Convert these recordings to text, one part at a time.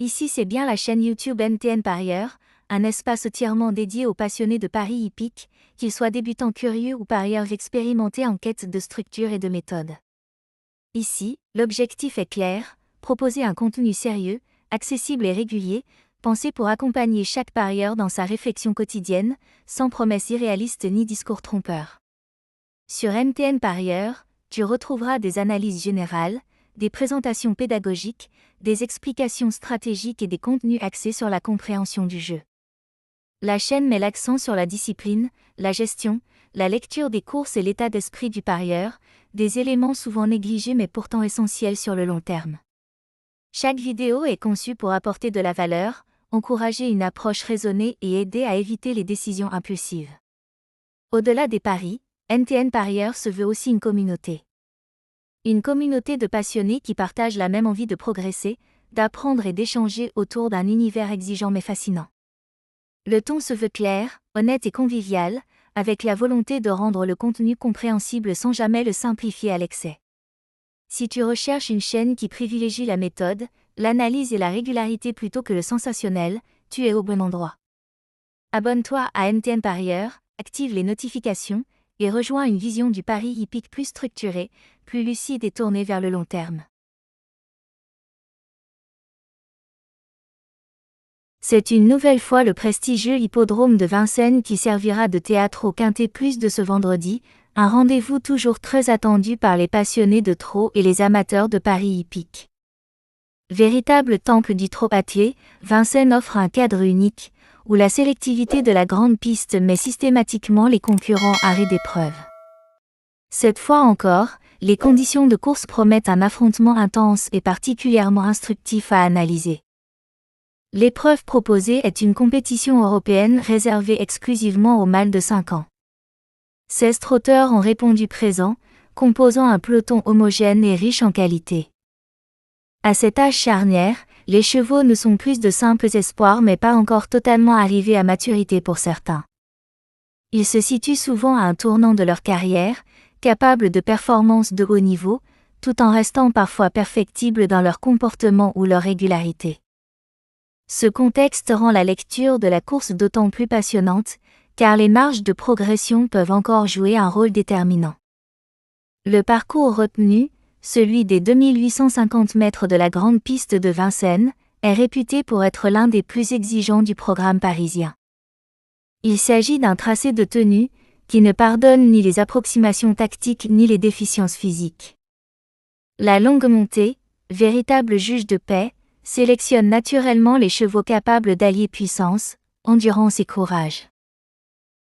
Ici c'est bien la chaîne YouTube NTN Parieur, un espace entièrement dédié aux passionnés de paris hippiques, qu'ils soient débutants curieux ou parieurs expérimentés en quête de structure et de méthode. Ici, l'objectif est clair, proposer un contenu sérieux, accessible et régulier, pensé pour accompagner chaque parieur dans sa réflexion quotidienne, sans promesses irréalistes ni discours trompeurs. Sur NTN Parieur, tu retrouveras des analyses générales, des présentations pédagogiques, des explications stratégiques et des contenus axés sur la compréhension du jeu. La chaîne met l'accent sur la discipline, la gestion, la lecture des courses et l'état d'esprit du parieur, des éléments souvent négligés mais pourtant essentiels sur le long terme. Chaque vidéo est conçue pour apporter de la valeur, encourager une approche raisonnée et aider à éviter les décisions impulsives. Au-delà des paris, NTN Parieur se veut aussi une communauté. Une communauté de passionnés qui partagent la même envie de progresser, d'apprendre et d'échanger autour d'un univers exigeant mais fascinant. Le ton se veut clair, honnête et convivial, avec la volonté de rendre le contenu compréhensible sans jamais le simplifier à l'excès. Si tu recherches une chaîne qui privilégie la méthode, l'analyse et la régularité plutôt que le sensationnel, tu es au bon endroit. Abonne-toi à NTN Parieur, active les notifications, et rejoins une vision du pari hippique plus structurée, plus lucide et tournée vers le long terme. C'est une nouvelle fois le prestigieux hippodrome de Vincennes qui servira de théâtre au Quintet Plus de ce vendredi, un rendez-vous toujours très attendu par les passionnés de trot et les amateurs de paris hippiques. Véritable temple du trot papier, Vincennes offre un cadre unique, où la sélectivité de la grande piste met systématiquement les concurrents à rude épreuve. Cette fois encore, les conditions de course promettent un affrontement intense et particulièrement instructif à analyser. L'épreuve proposée est une compétition européenne réservée exclusivement aux mâles de 5 ans. 16 trotteurs ont répondu présents, composant un peloton homogène et riche en qualité. À cet âge charnière, les chevaux ne sont plus de simples espoirs mais pas encore totalement arrivés à maturité pour certains. Ils se situent souvent à un tournant de leur carrière, capables de performances de haut niveau, tout en restant parfois perfectibles dans leur comportement ou leur régularité. Ce contexte rend la lecture de la course d'autant plus passionnante, car les marges de progression peuvent encore jouer un rôle déterminant. Le parcours retenu, celui des 2850 mètres de la grande piste de Vincennes, est réputé pour être l'un des plus exigeants du programme parisien. Il s'agit d'un tracé de tenue, qui ne pardonne ni les approximations tactiques ni les déficiences physiques. La longue montée, véritable juge de paix, sélectionne naturellement les chevaux capables d'allier puissance, endurance et courage.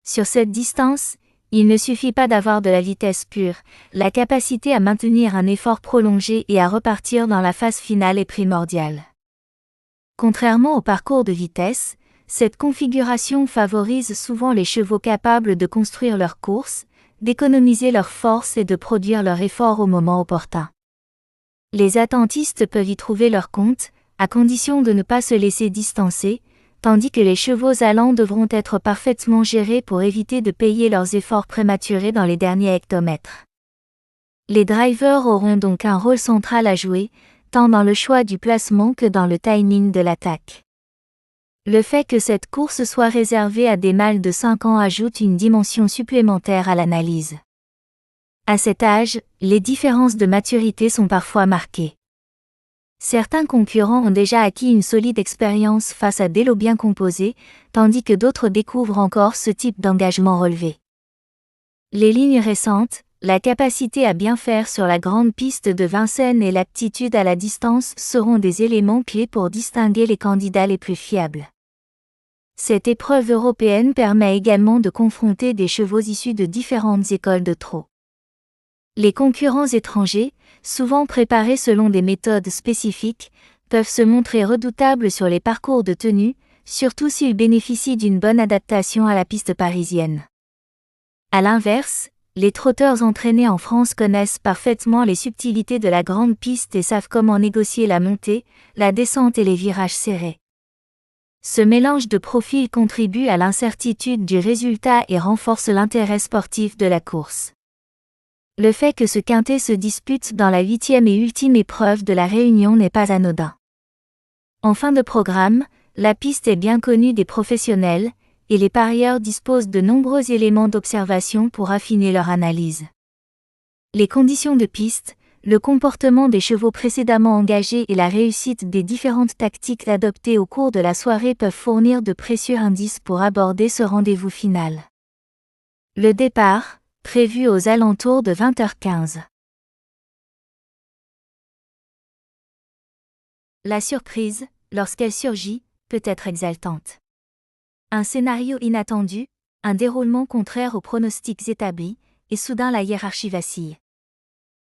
Sur cette distance, il ne suffit pas d'avoir de la vitesse pure, la capacité à maintenir un effort prolongé et à repartir dans la phase finale est primordiale. Contrairement au parcours de vitesse, cette configuration favorise souvent les chevaux capables de construire leur course, d'économiser leur force et de produire leur effort au moment opportun. Les attentistes peuvent y trouver leur compte, à condition de ne pas se laisser distancer, tandis que les chevaux allants devront être parfaitement gérés pour éviter de payer leurs efforts prématurés dans les derniers hectomètres. Les drivers auront donc un rôle central à jouer, tant dans le choix du placement que dans le timing de l'attaque. Le fait que cette course soit réservée à des mâles de 5 ans ajoute une dimension supplémentaire à l'analyse. À cet âge, les différences de maturité sont parfois marquées. Certains concurrents ont déjà acquis une solide expérience face à des lots bien composés, tandis que d'autres découvrent encore ce type d'engagement relevé. Les lignes récentes, la capacité à bien faire sur la grande piste de Vincennes et l'aptitude à la distance seront des éléments clés pour distinguer les candidats les plus fiables. Cette épreuve européenne permet également de confronter des chevaux issus de différentes écoles de trot. Les concurrents étrangers, souvent préparés selon des méthodes spécifiques, peuvent se montrer redoutables sur les parcours de tenue, surtout s'ils bénéficient d'une bonne adaptation à la piste parisienne. À l'inverse, les trotteurs entraînés en France connaissent parfaitement les subtilités de la grande piste et savent comment négocier la montée, la descente et les virages serrés. Ce mélange de profils contribue à l'incertitude du résultat et renforce l'intérêt sportif de la course. Le fait que ce quintet se dispute dans la 8e et ultime épreuve de la Réunion n'est pas anodin. En fin de programme, la piste est bien connue des professionnels, et les parieurs disposent de nombreux éléments d'observation pour affiner leur analyse. Les conditions de piste, le comportement des chevaux précédemment engagés et la réussite des différentes tactiques adoptées au cours de la soirée peuvent fournir de précieux indices pour aborder ce rendez-vous final. Le départ, prévu aux alentours de 20h15. La surprise, lorsqu'elle surgit, peut être exaltante. Un scénario inattendu, un déroulement contraire aux pronostics établis, et soudain la hiérarchie vacille.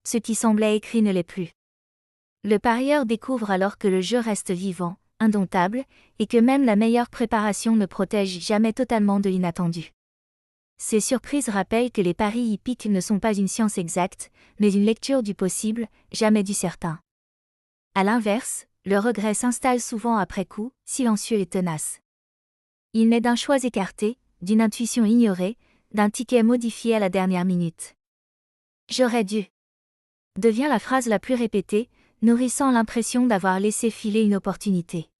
Ce qui semblait écrit ne l'est plus. Le parieur découvre alors que le jeu reste vivant, indomptable, et que même la meilleure préparation ne protège jamais totalement de l'inattendu. Ces surprises rappellent que les paris hippiques ne sont pas une science exacte, mais une lecture du possible, jamais du certain. À l'inverse, le regret s'installe souvent après coup, silencieux et tenace. Il naît d'un choix écarté, d'une intuition ignorée, d'un ticket modifié à la dernière minute. J'aurais dû. Devient la phrase la plus répétée, nourrissant l'impression d'avoir laissé filer une opportunité.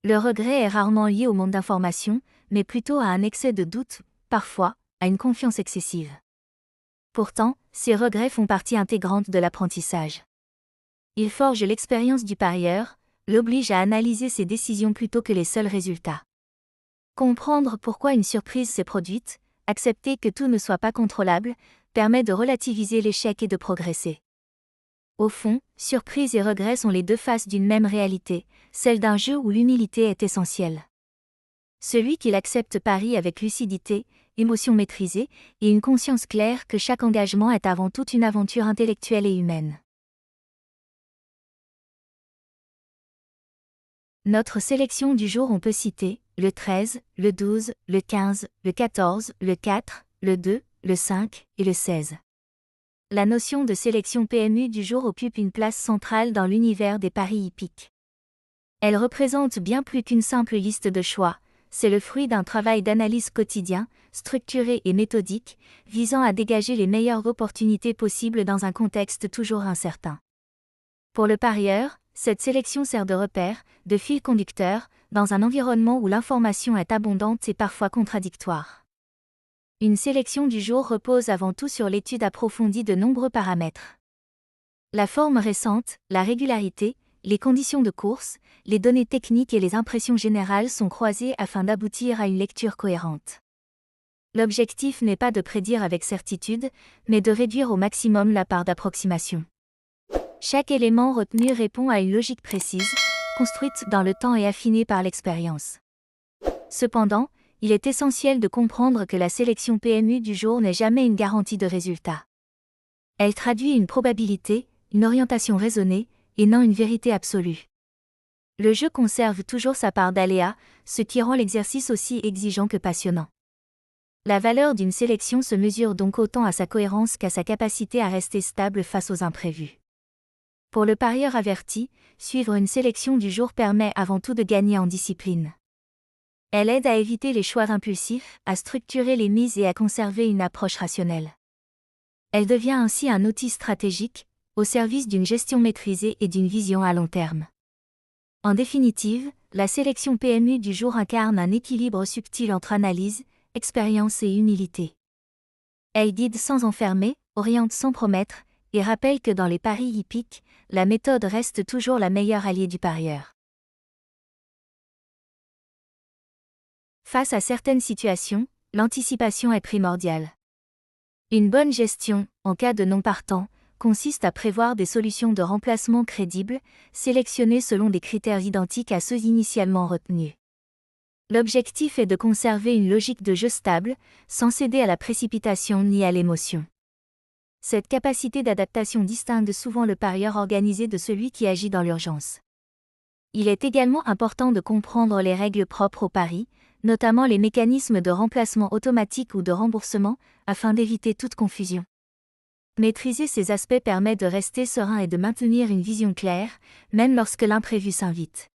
Le regret est rarement lié au manque d'informations, mais plutôt à un excès de doute, parfois, à une confiance excessive. Pourtant, ces regrets font partie intégrante de l'apprentissage. Ils forgent l'expérience du parieur, l'obligent à analyser ses décisions plutôt que les seuls résultats. Comprendre pourquoi une surprise s'est produite, accepter que tout ne soit pas contrôlable, permet de relativiser l'échec et de progresser. Au fond, surprise et regret sont les deux faces d'une même réalité, celle d'un jeu où l'humilité est essentielle. Celui qui l'accepte parie avec lucidité, émotion maîtrisée, et une conscience claire que chaque engagement est avant tout une aventure intellectuelle et humaine. Notre sélection du jour, on peut citer le 13, le 12, le 15, le 14, le 4, le 2, le 5 et le 16. La notion de sélection PMU du jour occupe une place centrale dans l'univers des paris hippiques. Elle représente bien plus qu'une simple liste de choix, c'est le fruit d'un travail d'analyse quotidien, structuré et méthodique, visant à dégager les meilleures opportunités possibles dans un contexte toujours incertain. Pour le parieur, cette sélection sert de repère, de fil conducteur, dans un environnement où l'information est abondante et parfois contradictoire. Une sélection du jour repose avant tout sur l'étude approfondie de nombreux paramètres. La forme récente, la régularité, les conditions de course, les données techniques et les impressions générales sont croisées afin d'aboutir à une lecture cohérente. L'objectif n'est pas de prédire avec certitude, mais de réduire au maximum la part d'approximation. Chaque élément retenu répond à une logique précise, construite dans le temps et affinée par l'expérience. Cependant, il est essentiel de comprendre que la sélection PMU du jour n'est jamais une garantie de résultat. Elle traduit une probabilité, une orientation raisonnée, et non une vérité absolue. Le jeu conserve toujours sa part d'aléas, ce qui rend l'exercice aussi exigeant que passionnant. La valeur d'une sélection se mesure donc autant à sa cohérence qu'à sa capacité à rester stable face aux imprévus. Pour le parieur averti, suivre une sélection du jour permet avant tout de gagner en discipline. Elle aide à éviter les choix impulsifs, à structurer les mises et à conserver une approche rationnelle. Elle devient ainsi un outil stratégique, au service d'une gestion maîtrisée et d'une vision à long terme. En définitive, la sélection PMU du jour incarne un équilibre subtil entre analyse, expérience et humilité. Elle guide sans enfermer, oriente sans promettre, et rappelle que dans les paris hippiques, la méthode reste toujours la meilleure alliée du parieur. Face à certaines situations, l'anticipation est primordiale. Une bonne gestion, en cas de non-partant, consiste à prévoir des solutions de remplacement crédibles, sélectionnées selon des critères identiques à ceux initialement retenus. L'objectif est de conserver une logique de jeu stable, sans céder à la précipitation ni à l'émotion. Cette capacité d'adaptation distingue souvent le parieur organisé de celui qui agit dans l'urgence. Il est également important de comprendre les règles propres au pari, notamment les mécanismes de remplacement automatique ou de remboursement, afin d'éviter toute confusion. Maîtriser ces aspects permet de rester serein et de maintenir une vision claire, même lorsque l'imprévu s'invite.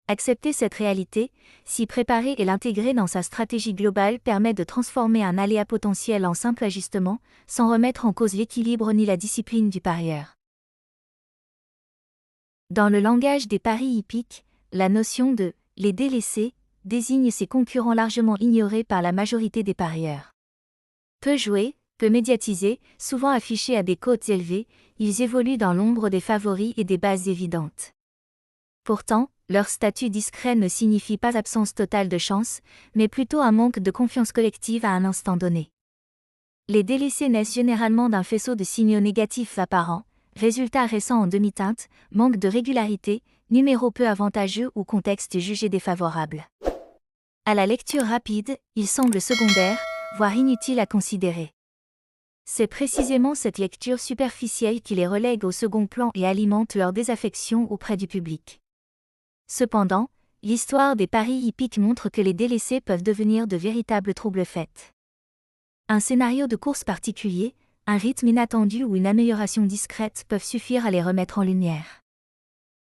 Accepter cette réalité, s'y préparer et l'intégrer dans sa stratégie globale permet de transformer un aléa potentiel en simple ajustement, sans remettre en cause l'équilibre ni la discipline du parieur. Dans le langage des paris hippiques, la notion de « les délaissés » désigne ces concurrents largement ignorés par la majorité des parieurs. Peu joués, peu médiatisés, souvent affichés à des cotes élevées, ils évoluent dans l'ombre des favoris et des bases évidentes. Pourtant, leur statut discret ne signifie pas absence totale de chance, mais plutôt un manque de confiance collective à un instant donné. Les délaissés naissent généralement d'un faisceau de signaux négatifs apparents, résultats récents en demi-teinte, manque de régularité, numéros peu avantageux ou contexte jugé défavorable. À la lecture rapide, ils semblent secondaires, voire inutiles à considérer. C'est précisément cette lecture superficielle qui les relègue au second plan et alimente leur désaffection auprès du public. Cependant, l'histoire des paris hippiques montre que les délaissés peuvent devenir de véritables trouble-fêtes. Un scénario de course particulier, un rythme inattendu ou une amélioration discrète peuvent suffire à les remettre en lumière.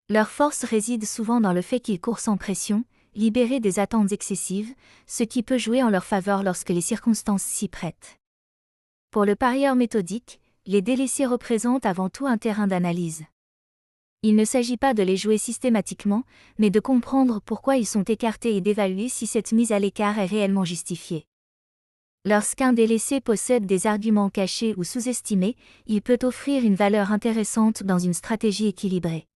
Leur force réside souvent dans le fait qu'ils courent sans pression, libérés des attentes excessives, ce qui peut jouer en leur faveur lorsque les circonstances s'y prêtent. Pour le parieur méthodique, les délaissés représentent avant tout un terrain d'analyse. Il ne s'agit pas de les jouer systématiquement, mais de comprendre pourquoi ils sont écartés et d'évaluer si cette mise à l'écart est réellement justifiée. Lorsqu'un délaissé possède des arguments cachés ou sous-estimés, il peut offrir une valeur intéressante dans une stratégie équilibrée.